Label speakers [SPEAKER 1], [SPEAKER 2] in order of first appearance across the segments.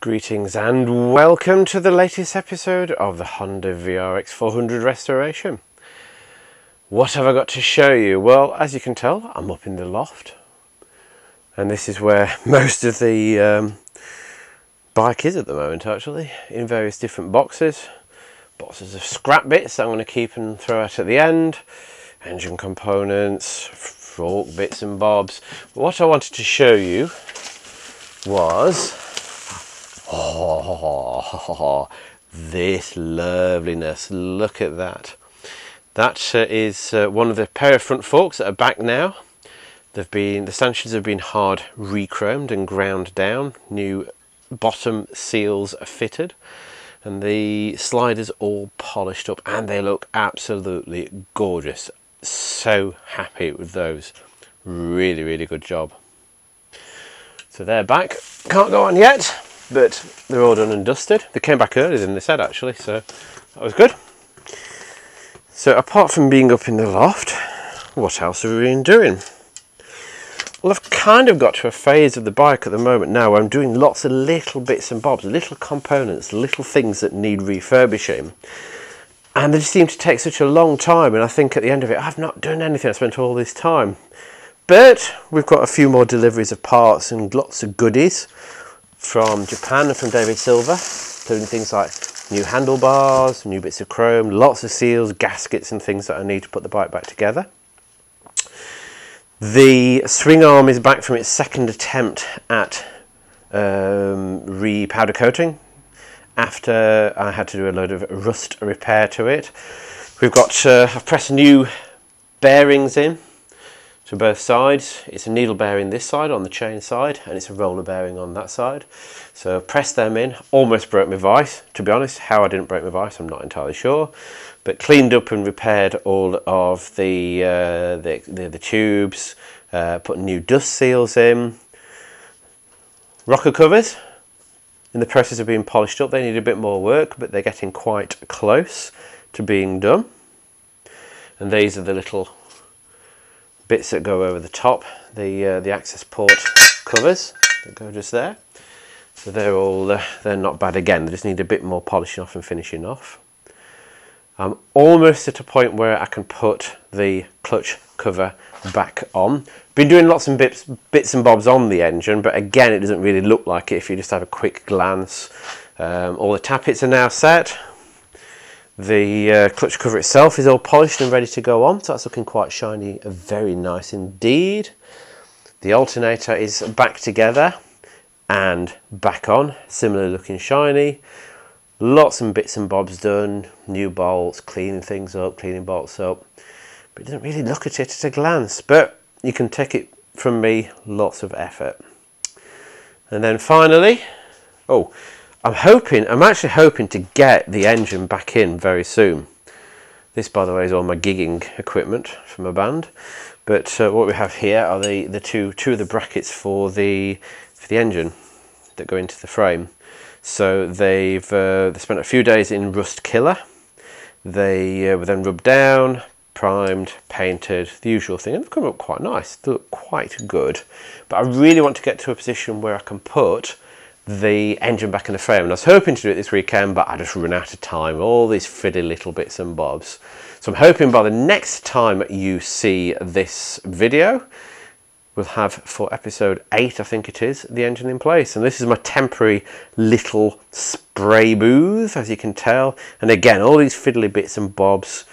[SPEAKER 1] Greetings and welcome to the latest episode of the Honda VRX400 restoration. What have I got to show you? Well, as you can tell, I'm up in the loft, and this is where most of the bike is at the moment, actually, in various different boxes. Boxes of scrap bits that I'm going to keep and throw out at the end, engine components, fork bits and bobs. But what I wanted to show you was this loveliness. Look at that. That is one of the pair of front forks that are back now. The stanchions have been hard re-chromed and ground down. New bottom seals are fitted, and the sliders all polished up, and they look absolutely gorgeous. So happy with those. Really good job. So they're back. Can't go on yet, but they're all done and dusted. They came back earlier than they said, actually, so that was good. So apart from being up in the loft, what else have we been doing? Well, I've kind of got to a phase of the bike at the moment now where I'm doing lots of little bits and bobs, little components, little things that need refurbishing. And they just seem to take such a long time, and I think at the end of it, I've not done anything. I spent all this time. But we've got a few more deliveries of parts and lots of goodies from Japan and from David Silver, including things like new handlebars, new bits of chrome, lots of seals, gaskets and things that I need to put the bike back together. The swing arm is back from its second attempt at re-powder coating after I had to do a load of rust repair to it. We've got, I've pressed new bearings in to both sides. It's a needle bearing this side on the chain side, and it's a roller bearing on that side. So pressed them in, almost broke my vise. To be honest, how I didn't break my vise, I'm not entirely sure. But cleaned up and repaired all of the tubes, put new dust seals in. Rocker covers, in the process of being polished up. They need a bit more work, but they're getting quite close to being done. And these are the little bits that go over the top, the access port covers that go just there. So they're all they're not bad again. They just need a bit more polishing off and finishing off. I'm almost at a point where I can put the clutch cover back on. Been doing lots of bits and bobs on the engine, but again, it doesn't really look like it if you just have a quick glance. All the tappets are now set. The clutch cover itself is all polished and ready to go on, so that's looking quite shiny, very nice indeed. The alternator is back together and back on, similar looking shiny. Lots of bits and bobs done, new bolts, cleaning things up, cleaning bolts up. But it doesn't really look at it at a glance, but you can take it from me, lots of effort. And then finally, I'm actually hoping to get the engine back in very soon. This, by the way, is all my gigging equipment from a band. But what we have here are the two of the brackets for the engine that go into the frame. So they spent a few days in Rust Killer. They were then rubbed down, primed, painted, the usual thing, and they've come up quite nice. They look quite good. But I really want to get to a position where I can put the engine back in the frame, and I was hoping to do it this weekend, but I just run out of time, all these fiddly little bits and bobs. So I'm hoping by the next time you see this video, we'll have, for episode 8 I think it is, the engine in place. And this is my temporary little spray booth, as you can tell, and again, all these fiddly bits and bobs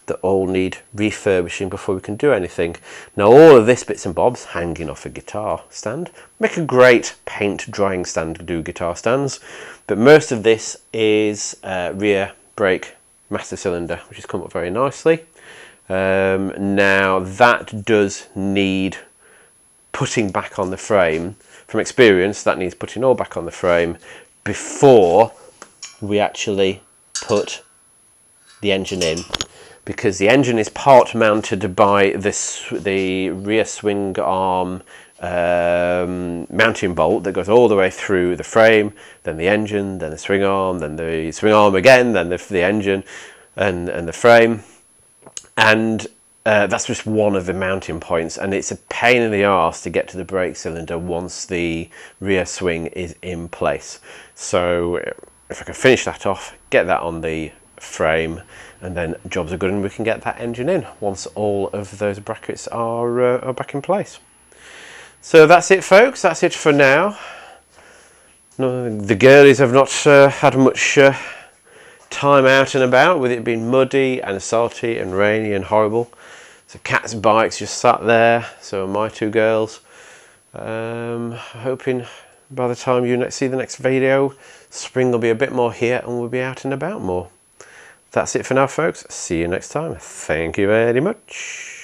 [SPEAKER 1] that all need refurbishing before we can do anything. Now all of this bits and bobs hanging off a guitar stand make a great paint drying stand to do guitar stands, but most of this is rear brake master cylinder, which has come up very nicely. Now that does need putting back on the frame. From experience, that needs putting all back on the frame before we actually put the engine in, because the engine is part mounted by the rear swing arm mounting bolt that goes all the way through the frame, then the engine, then the swing arm, then the swing arm again, then the engine and the frame. And that's just one of the mounting points, and it's a pain in the arse to get to the brake cylinder once the rear swing is in place. So if I can finish that off, get that on the frame, and then jobs are good and we can get that engine in once all of those brackets are back in place. So that's it, folks, that's it for now. No, the girlies have not had much time out and about, with it being muddy and salty and rainy and horrible. So Cat's bike's just sat there, so are my two girls. Hoping by the time you see the next video, spring will be a bit more here and we'll be out and about more. That's it for now, folks. See you next time. Thank you very much.